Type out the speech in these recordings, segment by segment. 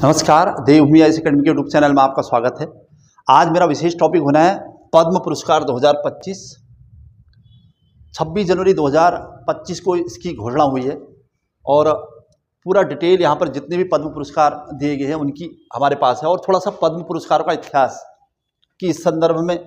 नमस्कार, देवभूमि IAS academy के YouTube channel में आपका स्वागत है। आज मेरा विशेष टॉपिक होना है पद्म पुरस्कार 2025। 26 जनवरी 2025 को इसकी घोषणा हुई है और पूरा डिटेल यहाँ पर जितने भी पद्म पुरस्कार दिए गए हैं उनकी हमारे पास है, और थोड़ा सा पद्म पुरस्कारों का इतिहास कि इस संदर्भ में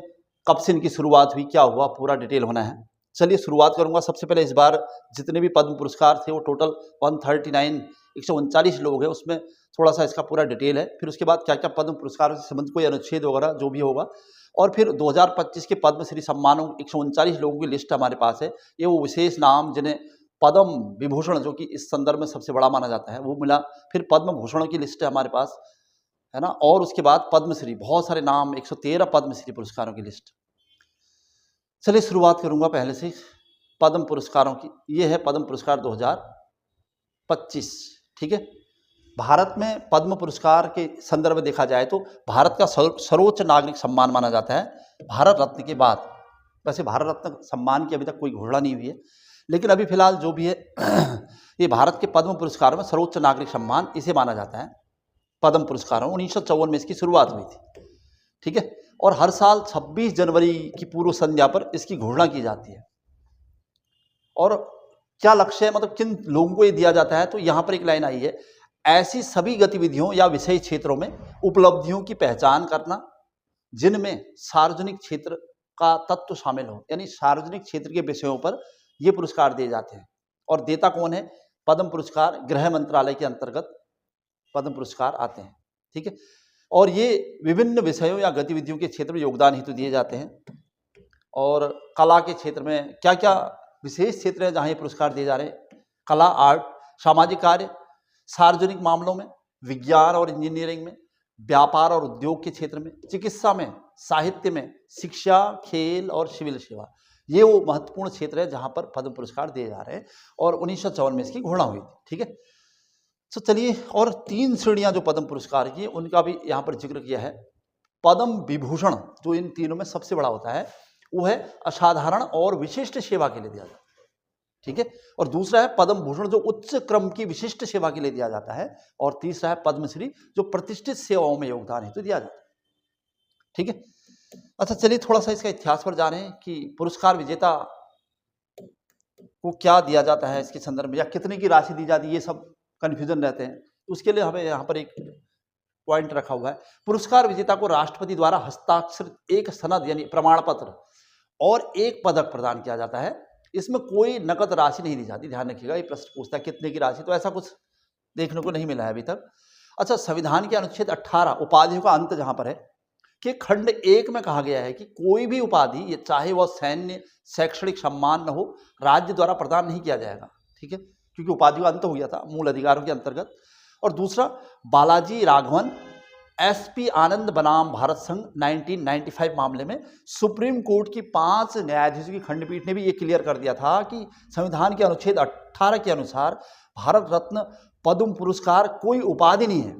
कब से इनकी शुरुआत हुई, क्या हुआ, पूरा डिटेल होना है। चलिए शुरुआत करूँगा। सबसे पहले इस बार जितने भी पद्म पुरस्कार थे वो टोटल 139 लोग हैं, उसमें थोड़ा सा इसका पूरा डिटेल है। फिर उसके बाद क्या क्या पद्म पुरस्कारों से संबंधित कोई अनुच्छेद वगैरह जो भी होगा, और फिर 2025 के पद्मश्री सम्मानों 139 लोगों की लिस्ट हमारे पास है। ये वो विशेष नाम जिन्हें पद्म विभूषण, जो कि इस संदर्भ में सबसे बड़ा माना जाता है, वो मिला। फिर पद्म भूषणों की लिस्ट है हमारे पास, है ना। और उसके बाद पद्मश्री, बहुत सारे नाम, 113 पद्मश्री पुरस्कारों की लिस्ट। चलिए शुरुआत करूंगा पहले से पद्म पुरस्कारों की। ये है पद्म पुरस्कार 2025, ठीक है। भारत में पद्म पुरस्कार के संदर्भ में देखा जाए तो भारत का सर्वोच्च नागरिक सम्मान माना जाता है भारत रत्न के बाद। वैसे भारत रत्न सम्मान की अभी तक कोई घोषणा नहीं हुई है, लेकिन अभी फिलहाल जो भी है ये भारत के पद्म पुरस्कारों में सर्वोच्च नागरिक सम्मान इसे माना जाता है। पद्म पुरस्कारों 1954 में इसकी शुरुआत हुई थी, ठीक है। और हर साल 26 जनवरी की पूर्व संध्या पर इसकी घोषणा की जाती है। और क्या लक्ष्य है, मतलब किन लोगों को ये दिया जाता है, तो यहाँ पर एक लाइन आई है, ऐसी सभी गतिविधियों या विषय क्षेत्रों में उपलब्धियों की पहचान करना जिनमें सार्वजनिक क्षेत्र का तत्व शामिल हो। यानी सार्वजनिक क्षेत्र के विषयों पर ये पुरस्कार दिए जाते हैं। और देता कौन है? पद्म पुरस्कार गृह मंत्रालय के अंतर्गत पद्म पुरस्कार आते हैं, ठीक है। और ये विभिन्न विषयों या गतिविधियों के क्षेत्र में योगदान हेतु दिए जाते हैं। और कला के क्षेत्र में क्या क्या विशेष क्षेत्र है जहाँ ये पुरस्कार दिए जा रहे हैं? कला, आर्ट, सामाजिक कार्य, सार्वजनिक मामलों में, विज्ञान और इंजीनियरिंग में, व्यापार और उद्योग के क्षेत्र में, चिकित्सा में, साहित्य में, शिक्षा, खेल और सिविल सेवा। ये वो महत्वपूर्ण क्षेत्र है जहाँ पर पद्म पुरस्कार दिए जा रहे हैं। और 1954 में इसकी घोषणा हुई थी, ठीक है। तो चलिए, और 3 श्रेणियां जो पद्म पुरस्कार की उनका भी यहाँ पर जिक्र किया है। पद्म विभूषण जो इन तीनों में सबसे बड़ा होता है वो है असाधारण और विशिष्ट सेवा के लिए दिया जाता है, ठीक है। और दूसरा है पद्म भूषण जो उच्च क्रम की विशिष्ट सेवा के लिए दिया जाता है। और तीसरा है पद्मश्री जो प्रतिष्ठित सेवाओं में योगदान हेतु दिया जाता है, ठीक है। अच्छा चलिए थोड़ा सा इसका इतिहास पर जानें कि पुरस्कार विजेता को क्या दिया जाता है इसके संदर्भ में, या कितने की राशि दी जाती है, ये सब कन्फ्यूजन रहते हैं। उसके लिए हमें यहाँ पर एक पॉइंट रखा हुआ है। पुरस्कार विजेता को राष्ट्रपति द्वारा हस्ताक्षरित एक सनद यानी प्रमाण पत्र और एक पदक प्रदान किया जाता है। इसमें कोई नकद राशि नहीं दी जाती। ध्यान रखिएगा, ये प्रश्न पूछता है कितने की राशि, तो ऐसा कुछ देखने को नहीं मिला है अभी तक। अच्छा, संविधान के अनुच्छेद 18 उपाधियों का अंत जहां पर है कि खंड 1 में कहा गया है कि कोई भी उपाधि, ये चाहे वह सैन्य, शैक्षणिक सम्मान न हो, राज्य द्वारा प्रदान नहीं किया जाएगा, ठीक है, क्योंकि उपाधि का अंत हो गया था मूल अधिकारों के अंतर्गत। और दूसरा, बालाजी राघवन एसपी आनंद बनाम भारत संघ 1995 मामले में सुप्रीम कोर्ट की 5 न्यायाधीशों की खंडपीठ ने भी ये क्लियर कर दिया था कि संविधान के अनुच्छेद 18 के अनुसार भारत रत्न पद्म पुरस्कार कोई उपाधि नहीं है।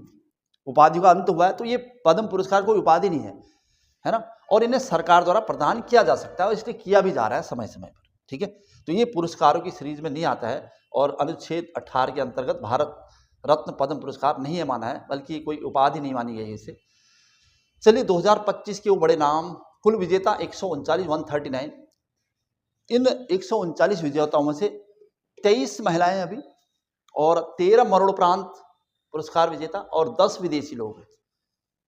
उपाधि का अंत हुआ है तो ये पद्म पुरस्कार कोई उपाधि नहीं है ना। और इन्हें सरकार द्वारा प्रदान किया जा सकता है, इसलिए किया भी जा रहा है समय समय पर, ठीक है। तो ये पुरस्कारों की सीरीज में नहीं आता है और अनुच्छेद 18 के अंतर्गत भारत रत्न पद्म पुरस्कार नहीं है माना है, बल्कि कोई उपाधि नहीं मानी गई है इसे। चलिए 2025 के वो बड़े नाम, कुल विजेता 139। इन 139 विजेताओं में से 23 महिलाएं अभी, और 13 मरणोपरांत पुरस्कार विजेता और 10 विदेशी लोग हैं।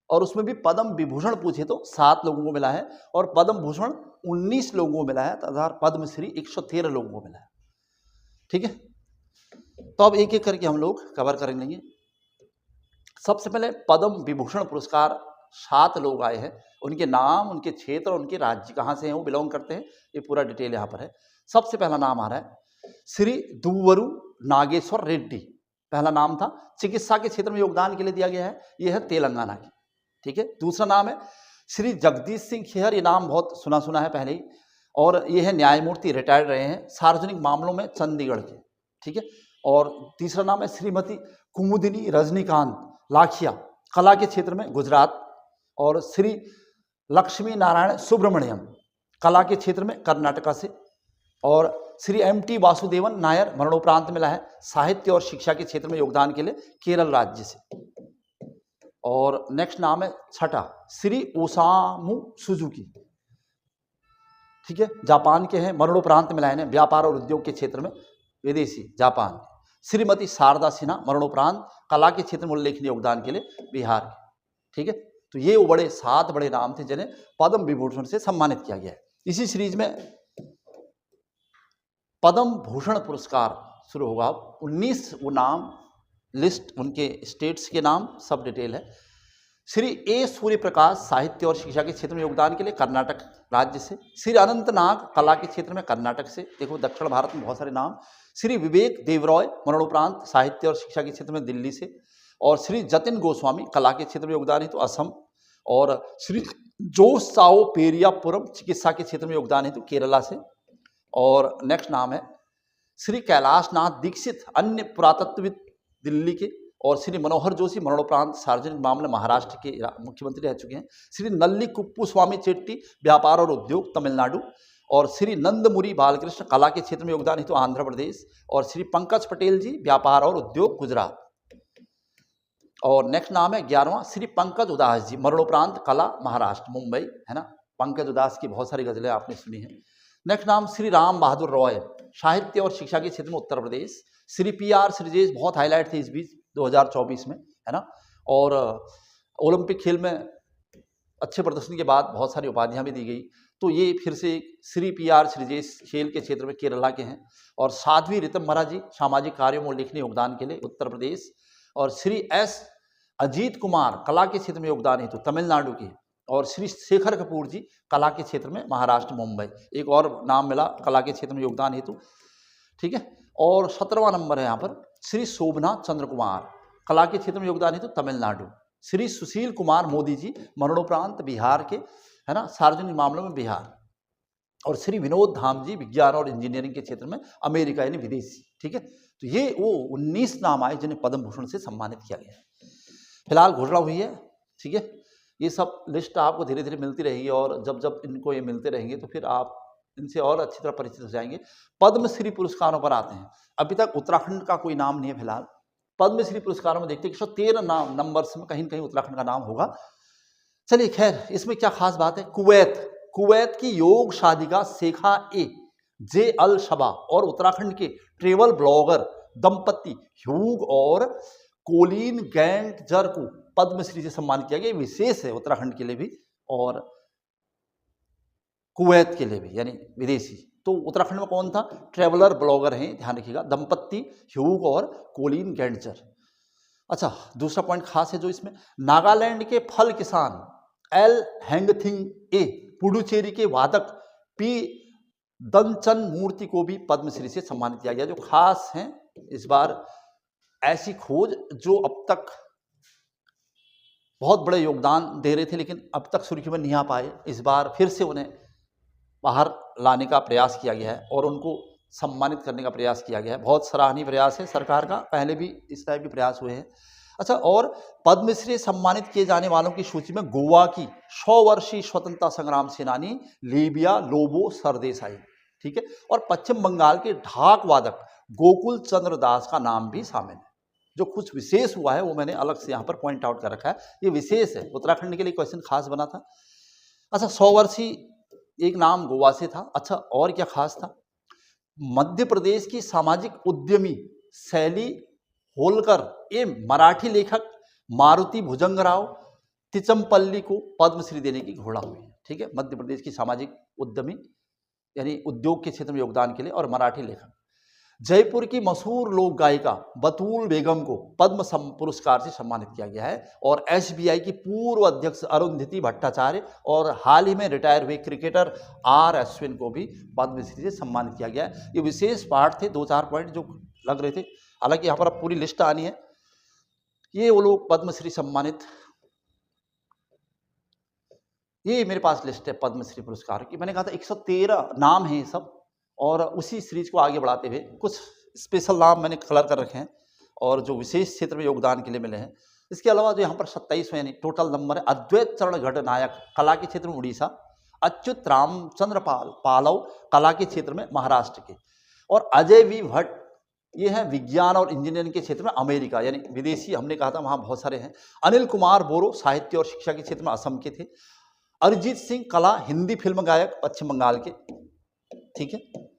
और उसमें भी पद्म विभूषण पूछे तो 7 लोगों को मिला है, और पद्म भूषण 19 लोगों को मिला है, तथा पद्मश्री 113 लोगों को मिला है, ठीक है। तो अब एक एक करके हम लोग कवर कर लेंगे। सबसे पहले पद्म विभूषण पुरस्कार 7 लोग आए हैं, उनके नाम, उनके क्षेत्र और उनके राज्य कहाँ से हैं, वो बिलोंग करते हैं, ये पूरा डिटेल यहाँ पर है। सबसे पहला नाम आ रहा है श्री दुव्वरू नागेश्वर रेड्डी, पहला नाम था। चिकित्सा के क्षेत्र में योगदान के लिए दिया गया है, ये है तेलंगाना की, ठीक है। दूसरा नाम है श्री जगदीश सिंह खेहर, ये नाम बहुत सुना सुना है पहले ही, और ये है न्यायमूर्ति, रिटायर्ड रहे हैं सार्वजनिक मामलों में चंडीगढ़ के, ठीक है। और तीसरा नाम है श्रीमती कुमुदिनी रजनीकांत लाखिया, कला के क्षेत्र में गुजरात। और श्री लक्ष्मी नारायण सुब्रमण्यम, कला के क्षेत्र में कर्नाटका से। और श्री एम.टी. वासुदेवन नायर, मरणोपरांत मिला है, साहित्य और शिक्षा के क्षेत्र में योगदान के लिए केरल राज्य से। और नेक्स्ट नाम है छठा श्री ओसामू सुजुकी, ठीक है, जापान के हैं, मरणोपरांत मिलाए हैं व्यापार और उद्योग के क्षेत्र में, विदेशी जापान। श्रीमती शारदा सिन्हा मरणोपरांत कला के क्षेत्र में उल्लेखनीय योगदान के लिए बिहार के, ठीक है। तो ये वो बड़े 7 बड़े नाम थे जिन्हें पद्म विभूषण से सम्मानित किया गया है। इसी सीरीज में पद्म भूषण पुरस्कार शुरू होगा। 19 वो नाम, लिस्ट उनके स्टेट्स के नाम सब डिटेल है। श्री ए सूर्य प्रकाश साहित्य और शिक्षा के क्षेत्र में योगदान के लिए कर्नाटक राज्य से। श्री अनंत नाग कला के क्षेत्र में कर्नाटक से, देखो दक्षिण भारत में बहुत सारे नाम। श्री विवेक देवरॉय मरणोपरांत साहित्य और शिक्षा के क्षेत्र में दिल्ली से। और श्री जतिन गोस्वामी कला के क्षेत्र में योगदान हेतु असम। और श्री जोसाओ पेरियापुरम चिकित्सा के क्षेत्र में योगदान हेतु केरला से। और नेक्स्ट नाम है श्री कैलाश नाथ दीक्षित अन्य पुरातत्वविद दिल्ली के। और श्री मनोहर जोशी मरणोपरांत सार्वजनिक मामले महाराष्ट्र के मुख्यमंत्री रह चुके हैं। श्री नल्ली कुप्पू स्वामी चेट्टी व्यापार और उद्योग तमिलनाडु। और श्री नंदमुरी बालकृष्ण कला के क्षेत्र में योगदान हेतु आंध्र प्रदेश। और श्री पंकज पटेल जी व्यापार और उद्योग गुजरात। और नेक्स्ट नाम है 11वां श्री पंकज उदास जी मरणोपरांत कला महाराष्ट्र मुंबई, है ना। पंकज उदास की बहुत सारी गजलें आपने सुनी हैं। नेक्स्ट नाम श्री राम बहादुर रॉय साहित्य और शिक्षा के क्षेत्र में उत्तर प्रदेश। श्री PR श्रीजेश बहुत हाईलाइट थे इस बीच 2024 में, है ना। और ओलंपिक खेल में अच्छे प्रदर्शन के बाद बहुत सारी उपाधियां भी दी गई। तो ये फिर से श्री PR श्रीजेश खेल के क्षेत्र में केरला के हैं। और साध्वी ऋतंभरा जी सामाजिक कार्यों में उल्लेखनीय योगदान के लिए उत्तर प्रदेश। और श्री S अजीत कुमार कला के क्षेत्र में योगदान हेतु तमिलनाडु के। और श्री शेखर कपूर जी कला के क्षेत्र में महाराष्ट्र मुंबई, एक और नाम मिला कला के क्षेत्र में योगदान हेतु, ठीक है। और 17वां नंबर है यहाँ पर श्री शोभना चंद्र कुमार कला के क्षेत्र में योगदान हेतु तमिलनाडु। श्री सुशील कुमार मोदी जी मरणोपरांत बिहार के, है ना, सार्वजनिक मामलों में बिहार। और श्री विनोद धाम जी विज्ञान और इंजीनियरिंग के क्षेत्र में अमेरिका यानी विदेशी, ठीक है। तो ये वो 19 नाम आए जिन्हें पद्म भूषण से सम्मानित किया गया है। फिलहाल घोषणा हुई है, ठीक है। ये सब लिस्ट आपको धीरे धीरे मिलती रहेगी और जब जब इनको ये मिलते रहेंगे तो फिर आप इनसे और अच्छी तरह परिचित हो जाएंगे। पद्मश्री पुरस्कारों पर आते हैं। अभी तक उत्तराखंड का कोई नाम नहीं है फिलहाल। पद्मश्री पुरस्कारों में देखते हैं 113 नाम नंबर्स में कहीं न कहीं उत्तराखंड का नाम होगा। चलिए खैर, इसमें क्या खास बात है। कुवैत की योग साधिका शेखा जे अल शबा और उत्तराखंड के ट्रेवल ब्लॉगर दंपति ह्यूग और कोलिन गैंटजर को पद्मश्री से सम्मानित किया गया। विशेष है उत्तराखंड के लिए भी और कुवैत के लिए भी, यानी विदेशी। तो उत्तराखंड में कौन था, ट्रेवलर ब्लॉगर हैं, ध्यान रखिएगा, दंपति ह्यूग और कोलिन गैंटजर। अच्छा, दूसरा पॉइंट खास है जो इसमें, नागालैंड के फल किसान एल हैंगथिंग पुडुचेरी के वादक पी दनचन मूर्ति को भी पद्मश्री से सम्मानित किया गया। जो खास हैं इस बार ऐसी खोज जो अब तक बहुत बड़े योगदान दे रहे थे लेकिन अब तक सुर्खियों में नहीं आ पाए, इस बार फिर से उन्हें बाहर लाने का प्रयास किया गया है और उनको सम्मानित करने का प्रयास किया गया है। बहुत सराहनीय प्रयास है सरकार का, पहले भी इस टाइप के प्रयास हुए हैं। अच्छा, और पद्मश्री सम्मानित किए जाने वालों की सूची में गोवा की 100 वर्षीय स्वतंत्रता संग्राम सेनानी लिबिया लोबो सरदेसाई, ठीक है, और पश्चिम बंगाल के ढाक वादक गोकुल चंद्र दास का नाम भी शामिल है। जो कुछ विशेष हुआ है वो मैंने अलग से यहाँ पर पॉइंट आउट कर रखा है, ये विशेष है, उत्तराखंड के लिए क्वेश्चन खास बना था। अच्छा, 100 वर्षीय एक नाम गोवा से था। अच्छा, और क्या खास था, मध्य प्रदेश की सामाजिक उद्यमी शैली होलकर ये मराठी लेखक मारुति भुजंगराव तिचमपल्ली को पद्मश्री देने की घोषणा हुई है, ठीक है। मध्य प्रदेश की सामाजिक उद्यमी यानी उद्योग के क्षेत्र में योगदान के लिए और मराठी लेखक। जयपुर की मशहूर लोक गायिका बतूल बेगम को पद्म पुरस्कार से सम्मानित किया गया है। और SBI की पूर्व अध्यक्ष अरुंधति भट्टाचार्य और हाल ही में रिटायर हुए क्रिकेटर R अश्विन को भी पद्मश्री से सम्मानित किया गया है। ये विशेष पार्ट थे, 2-4 पॉइंट जो लग रहे थे, हालांकि यहाँ पर अब पूरी लिस्ट आनी है। ये वो लोग पद्मश्री सम्मानित, ये मेरे पास लिस्ट है पद्मश्री पुरस्कार की। मैंने कहा था 113 नाम है ये सब, और उसी सीरीज को आगे बढ़ाते हुए कुछ स्पेशल नाम मैंने कलर कर रखे हैं और जो विशेष क्षेत्र में योगदान के लिए मिले हैं। इसके अलावा जो यहाँ पर 27 यानी टोटल नंबर है, अद्वैत चरण घटनायक कला के क्षेत्र में उड़ीसा, अच्युत रामचंद्र पालव कला के क्षेत्र में महाराष्ट्र के, और अजय V भट्ट ये है विज्ञान और इंजीनियरिंग के क्षेत्र में अमेरिका, यानी विदेशी हमने कहा था वहाँ बहुत सारे हैं। अनिल कुमार बोरो साहित्य और शिक्षा के क्षेत्र में असम के थे। अरिजीत सिंह कला हिंदी फिल्म गायक पश्चिम बंगाल के, ठीक है।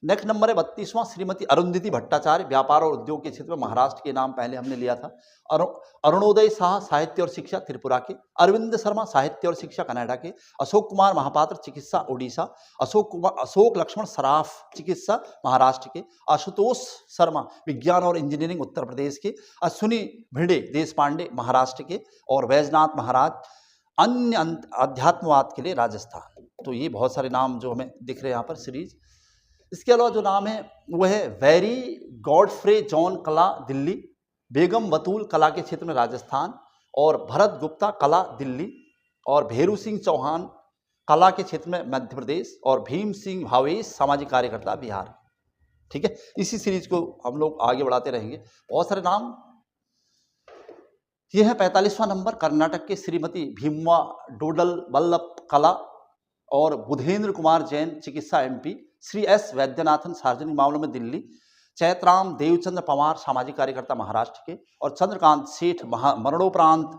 नेक्स्ट नंबर है 32वां, श्रीमती अरुंधति भट्टाचार्य व्यापार और उद्योग के क्षेत्र में महाराष्ट्र के नाम पहले हमने लिया था। अरुणोदय शाह साहित्य और शिक्षा त्रिपुरा के। अरविंद शर्मा साहित्य और शिक्षा कनाडा के। अशोक कुमार महापात्र चिकित्सा ओडिशा। अशोक लक्ष्मण सराफ चिकित्सा महाराष्ट्र के। आशुतोष शर्मा विज्ञान और इंजीनियरिंग उत्तर प्रदेश के। अश्विनी भिड़े देश पांडे महाराष्ट्र के। और वैजनाथ महाराज अन्य अध्यात्मवाद के लिए राजस्थान। तो ये बहुत सारे नाम जो हमें दिख रहे हैं यहाँ पर सीरीज। इसके अलावा जो नाम है वो है वेरी गॉडफ्रे जॉन कला दिल्ली, बेगम बतूल कला के क्षेत्र में राजस्थान, और भरत गुप्ता कला दिल्ली, और भेरू सिंह चौहान कला के क्षेत्र में मध्य प्रदेश, और भीम सिंह भावेश सामाजिक कार्यकर्ता बिहार। ठीक है, इसी सीरीज को हम लोग आगे बढ़ाते रहेंगे। बहुत सारे नाम। ये है 45वां नंबर, कर्नाटक के श्रीमती भीमवा डोडल वल्लभ कला, और बुधेंद्र कुमार जैन चिकित्सा एमपी। श्री एस वैद्यनाथन सार्वजनिक मामलों में दिल्ली। चैतराम देवचंद्र पवार सामाजिक कार्यकर्ता महाराष्ट्र के। और चंद्रकांत सेठ मरणोपरांत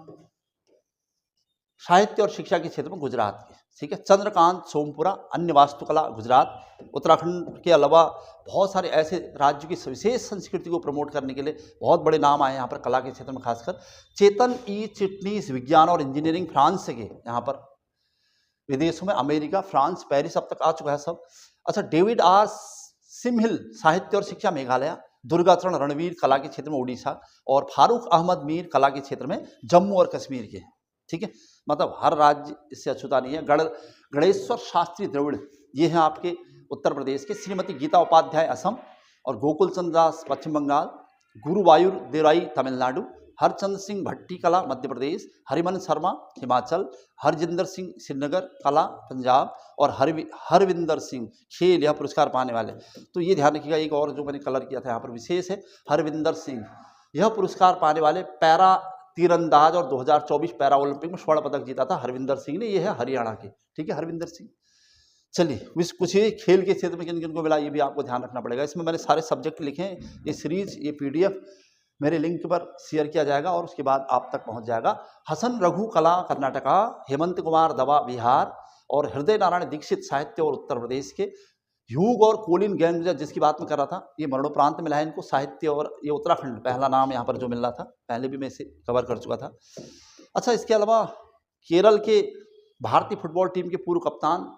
साहित्य और शिक्षा के क्षेत्र में गुजरात के, ठीक है। चंद्रकांत सोमपुरा अन्य वास्तुकला गुजरात। उत्तराखंड के अलावा बहुत सारे ऐसे राज्यों की विशेष संस्कृति को प्रमोट करने के लिए बहुत बड़े नाम आए यहाँ पर कला के क्षेत्र में, खासकर चेतन ई चिटनीस विज्ञान और इंजीनियरिंग फ्रांस के, यहाँ पर विदेशों में अमेरिका, फ्रांस, पेरिस अब तक आ चुका है सब। अच्छा, डेविड आर सिमहिल साहित्य और शिक्षा मेघालय। दुर्गाचरण रणवीर कला के क्षेत्र में उड़ीसा। और फारूक अहमद मीर कला के क्षेत्र में जम्मू और कश्मीर के, ठीक है। मतलब हर राज्य इससे अछूता नहीं है। गणेश्वर शास्त्री द्रविड़ ये हैं आपके उत्तर प्रदेश के। श्रीमती गीता उपाध्याय असम, और गोकुल चंद्र दास पश्चिम बंगाल। गुरुवायूर देराई तमिलनाडु। हरचंद सिंह भट्टी कला मध्य प्रदेश। हरिमन शर्मा हिमाचल। हरजिंदर सिंह श्रीनगर कला पंजाब। और हरविंदर सिंह खेल यह पुरस्कार पाने वाले। तो ये ध्यान रखिएगा, एक और जो मैंने कलर किया था यहाँ पर विशेष है, हरविंदर सिंह यह पुरस्कार पाने वाले पैरा तीरंदाज, और 2024 पैरा ओलंपिक में स्वर्ण पदक जीता था हरविंदर सिंह ने। ये है हरियाणा के, ठीक है, हरविंदर सिंह। चलिए, कुछ ये खेल के क्षेत्र में किन किन को मिला ये भी आपको ध्यान रखना पड़ेगा। इसमें मैंने सारे सब्जेक्ट लिखे हैं। ये सीरीज, ये PDF मेरे लिंक पर शेयर किया जाएगा और उसके बाद आप तक पहुंच जाएगा। हसन रघु कला कर्नाटका। हेमंत कुमार दवा बिहार। और हृदय नारायण दीक्षित साहित्य और उत्तर प्रदेश के। ह्यूग और कोलिन गैंग जिसकी बात मैं कर रहा था, ये मरणोपरांत मिला है इनको साहित्य, और ये उत्तराखंड पहला नाम यहाँ पर जो मिल रहा था, पहले भी मैं इसे कवर कर चुका था। अच्छा, इसके अलावा केरल के भारतीय फुटबॉल टीम के पूर्व कप्तान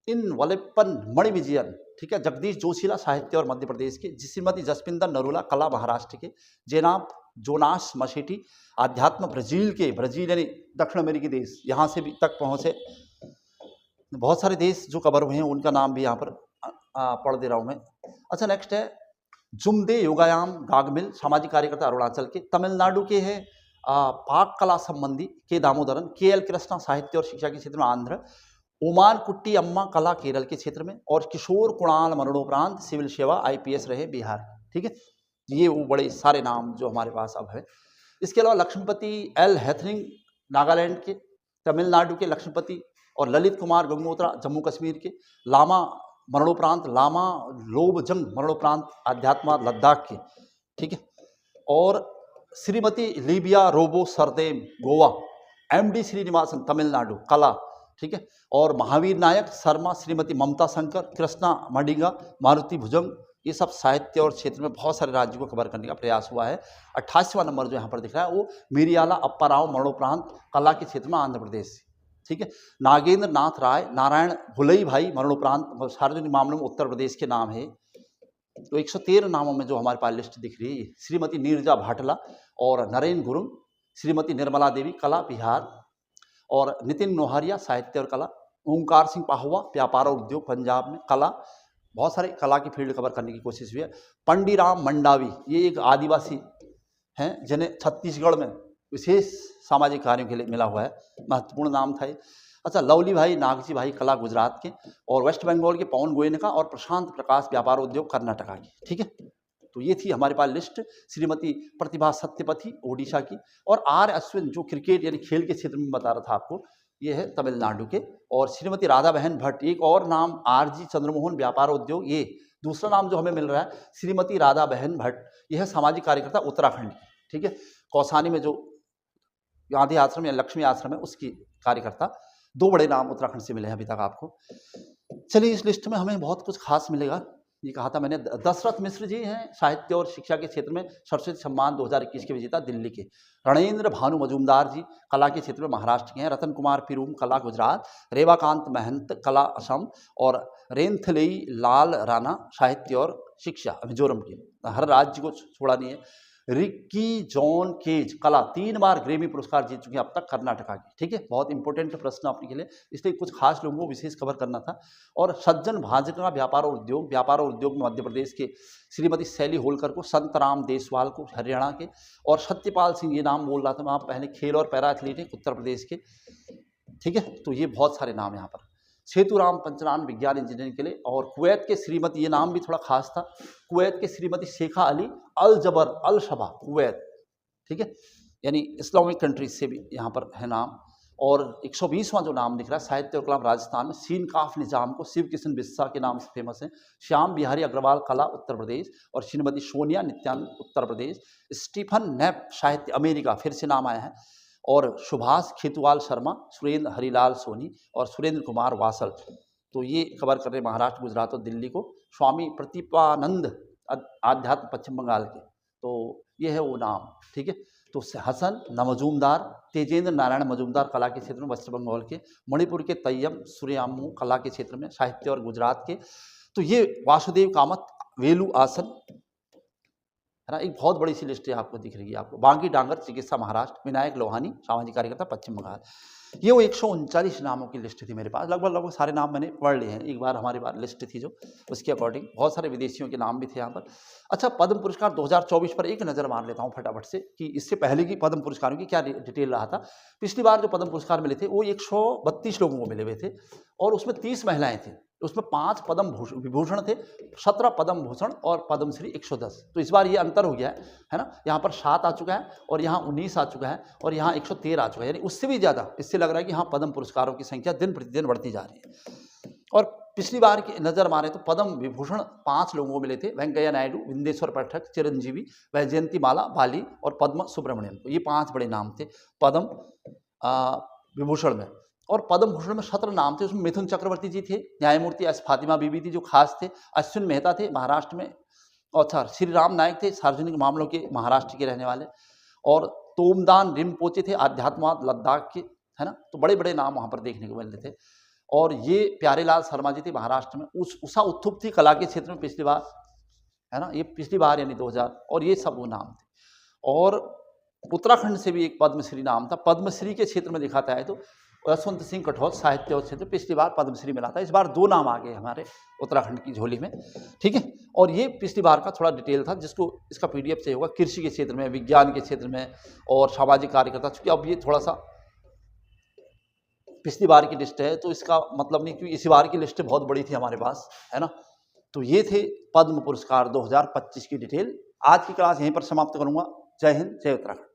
इन वलेप्पन मणिविजयन, ठीक है। जगदीश जोशीला साहित्य और मध्य प्रदेश के। श्रीमती जसपिंदर नरूला कला महाराष्ट्र के। जेनाब जोनास मशेटी आध्यात्म ब्राजील यानी दक्षिण अमेरिकी देश, यहाँ से भी तक पहुँचे। बहुत सारे देश जो कवर हुए हैं उनका नाम भी यहाँ पर पढ़ दे रहा हूँ मैं। अच्छा, नेक्स्ट है जुमदे योगायाम गागमिल सामाजिक कार्यकर्ता अरुणाचल के। तमिलनाडु के हैं पाक कला संबंधी के दामोदरन। KL कृष्णा साहित्य और शिक्षा के क्षेत्र में आंध्र। ओमान कुट्टी अम्मा कला केरल के क्षेत्र में। और किशोर कुणाल मरणोपरांत सिविल सेवा IPS रहे बिहार, ठीक है। ये वो बड़े सारे नाम जो हमारे पास अब है। इसके अलावा लक्ष्मीपति L हैथरिंग नागालैंड के। तमिलनाडु के लक्ष्मीपति। और ललित कुमार गंगोत्रा जम्मू कश्मीर के। लामा मरणोपरांत लामा लोबजंग मरणोपरांत आध्यात्म लद्दाख के, ठीक है। और श्रीमती लीबिया रोबो सरदेम गोवा। MD श्रीनिवासन तमिलनाडु कला, ठीक है। और महावीर नायक शर्मा श्रीमती ममता शंकर कृष्णा मडिगा मारुति भुजंग, ये सब साहित्य और क्षेत्र में बहुत सारे राज्यों को कवर करने का प्रयास हुआ है। 28वां नंबर जो यहाँ पर दिख रहा है वो मिरियाला अप्पाराव मरणोपरांत कला के क्षेत्र में आंध्र प्रदेश, ठीक है। नागेंद्र नाथ राय नारायण भुलई भाई मरणोपरांत सार्वजनिक मामलों में उत्तर प्रदेश के नाम है। तो 113 नामों में जो हमारे पास लिस्ट दिख रही है, श्रीमती नीरजा भाटला और नरेन गुरुंग। श्रीमती निर्मला देवी कला बिहार। और नितिन नोहरिया साहित्य और कला। ओंकार सिंह पाहुआ व्यापार और उद्योग पंजाब में कला। बहुत सारे कला की फील्ड कवर करने की कोशिश हुई है। पंडीराम मंडावी ये एक आदिवासी हैं जिन्हें छत्तीसगढ़ में विशेष सामाजिक कार्यों के लिए मिला हुआ है, महत्वपूर्ण नाम था ये। अच्छा, लवली भाई नागजी भाई कला गुजरात के। और वेस्ट बंगाल के पवन गोयनका और प्रशांत प्रकाश व्यापार उद्योग कर्नाटका की, ठीक है। तो ये थी हमारे पास लिस्ट। श्रीमती प्रतिभा सत्यपथी ओडिशा की। और R अश्विन जो क्रिकेट यानी खेल के क्षेत्र में बता रहा था आपको, ये है तमिलनाडु के। और श्रीमती राधा बहन भट्ट एक और नाम RG चंद्रमोहन व्यापार उद्योग, ये दूसरा नाम जो हमें मिल रहा है श्रीमती राधा बहन भट्ट, यह है सामाजिक कार्यकर्ता उत्तराखंड की, ठीक है। कौसानी में जो गांधी आश्रम या लक्ष्मी आश्रम है उसकी कार्यकर्ता। 2 बड़े नाम उत्तराखंड से मिले हैं अभी तक आपको। चलिए इस लिस्ट में हमें बहुत कुछ खास मिलेगा। ये कहा था मैंने, दशरथ मिश्र जी हैं साहित्य और शिक्षा के क्षेत्र में सरस्वती सम्मान 2021 के विजेता दिल्ली के। रणेंद्र भानु मजूमदार जी कला के क्षेत्र में महाराष्ट्र के हैं। रतन कुमार पिरूम कला गुजरात। रेवाकांत महंत कला असम। और रेंथलेई लाल राणा साहित्य और शिक्षा मिजोरम के। हर राज्य को छोड़ा नहीं है। रिक्की जॉन केज कला 3 बार ग्रेमी पुरस्कार जीत चुके हैं अब तक, कर्नाटका की, ठीक है। बहुत इंपॉर्टेंट प्रश्न आपके लिए, इसलिए कुछ खास लोगों को विशेष कवर करना था। और सज्जन भाजपा व्यापार और उद्योग में मध्य प्रदेश के श्रीमती शैली होलकर को, संतराम देसवाल को हरियाणा के, और सत्यपाल सिंह, ये नाम बोल रहा था मैं आप पहले, खेल और पैरा एथलीट है उत्तर प्रदेश के, ठीक है। तो ये बहुत सारे नाम यहाँ पर। सेतुराम पंचनान विज्ञान इंजीनियरिंग के लिए। और कुवैत के श्रीमती, ये नाम भी थोड़ा खास था, कुवैत के श्रीमती शेखा अली अल जबर अल शबा कुवैत, ठीक है, यानी इस्लामिक कंट्रीज से भी यहाँ पर है नाम। और 120वां जो नाम दिख रहा है साहित्य और कला राजस्थान में, सीन काफ निजाम को शिव किशन बिस्सा के नाम से फेमस है। श्याम बिहारी अग्रवाल कला उत्तर प्रदेश। और श्रीमती सोनिया नित्यानंद उत्तर प्रदेश। स्टीफन नेप साहित्य अमेरिका, फिर से नाम आया है। और सुभाष खेतुवाल शर्मा, सुरेंद्र हरिलाल सोनी और सुरेंद्र कुमार वासल, तो ये कवर कर रहे महाराष्ट्र, गुजरात और दिल्ली को। स्वामी प्रतिपानंद आध्यात्म पश्चिम बंगाल के, तो ये है वो नाम, ठीक है। तो हसन मजूमदार, तेजेंद्र नारायण मजूमदार कला के क्षेत्र में वेस्ट बंगाल के। मणिपुर के तैयम सूर्यामू कला के क्षेत्र में साहित्य और गुजरात के। तो ये वासुदेव कामत वेलू आसन, है ना, एक बहुत बड़ी सी लिस्ट है आपको दिख रही है आपको। बांकी डांगर चिकित्सा महाराष्ट्र। विनायक लोहानी सामाजिक कार्यकर्ता पश्चिम बंगाल। ये वो 139 नामों की लिस्ट थी मेरे पास। लगभग सारे नाम मैंने पढ़ लिए हैं, एक बार हमारे पास लिस्ट थी जो, उसके अकॉर्डिंग बहुत सारे विदेशियों के नाम भी थे यहाँ पर। अच्छा, पद्म पुरस्कार 2024 पर एक नज़र मार लेता हूँ फटाफट से कि इससे पहले की पद्म पुरस्कारों की क्या डिटेल रहा था। पिछली बार जो पद्म पुरस्कार मिले थे वो 132 लोगों को मिले हुए थे, और उसमें 30 महिलाएं थी। उसमें 5 पद्म विभूषण थे, 17 पद्म भूषण और पद्मश्री 110। तो इस बार ये अंतर हो गया है ना, यहाँ पर 7 आ चुका है और यहाँ 19 आ चुका है और यहाँ 113 आ चुका है, यानी उससे भी ज़्यादा। इससे लग रहा है कि हाँ, पद्म पुरस्कारों की संख्या दिन प्रतिदिन बढ़ती जा रही है। और पिछली बार की नज़र मारे तो पद्म विभूषण 5 लोगों को मिले थे, वेंकैया नायडू, विंदेश्वर पाठक, चिरंजीवी, वैजयंती माला बाली और पद्म सुब्रमण्यम। तो ये 5 बड़े नाम थे पद्म विभूषण में। और पद्म भूषण में 17 नाम थे, उसमें मिथुन चक्रवर्ती जी थे, न्यायमूर्ति एस फातिमा बीबी थी जो खास थे, अश्विन मेहता थे महाराष्ट्र में, और श्री राम नायक थे सार्वजनिक मामलों के महाराष्ट्र के रहने वाले, और तोमदान रिम्पोचे थे आध्यात्मवाद लद्दाख के, है ना। तो बड़े बड़े नाम वहाँ पर देखने को मिलते थे। और ये प्यारेलाल शर्मा जी थे महाराष्ट्र में। उषा उत्थुप थी कला के क्षेत्र में पिछली बार, है ना, ये पिछली बार यानी 2000, और ये सब वो नाम थे। और उत्तराखंड से भी एक पद्मश्री नाम था, पद्मश्री के क्षेत्र में दिखाता है तो यशवंत सिंह कठौत साहित्य और क्षेत्र, पिछली बार पद्मश्री मिला था, इस बार 2 नाम आ गए हमारे उत्तराखंड की झोली में, ठीक है। और ये पिछली बार का थोड़ा डिटेल था, जिसको इसका PDF चाहिए होगा, कृषि के क्षेत्र में, विज्ञान के क्षेत्र में और सामाजिक कार्यकर्ता। चूंकि अब ये थोड़ा सा पिछली बार की लिस्ट है तो इसका मतलब नहीं, क्योंकि इसी बार की लिस्ट बहुत बड़ी थी हमारे पास, है ना। तो ये थे पद्म पुरस्कार 2025 की डिटेल। आज की क्लास यहीं पर समाप्त करूंगा। जय हिंद, जय उत्तराखंड।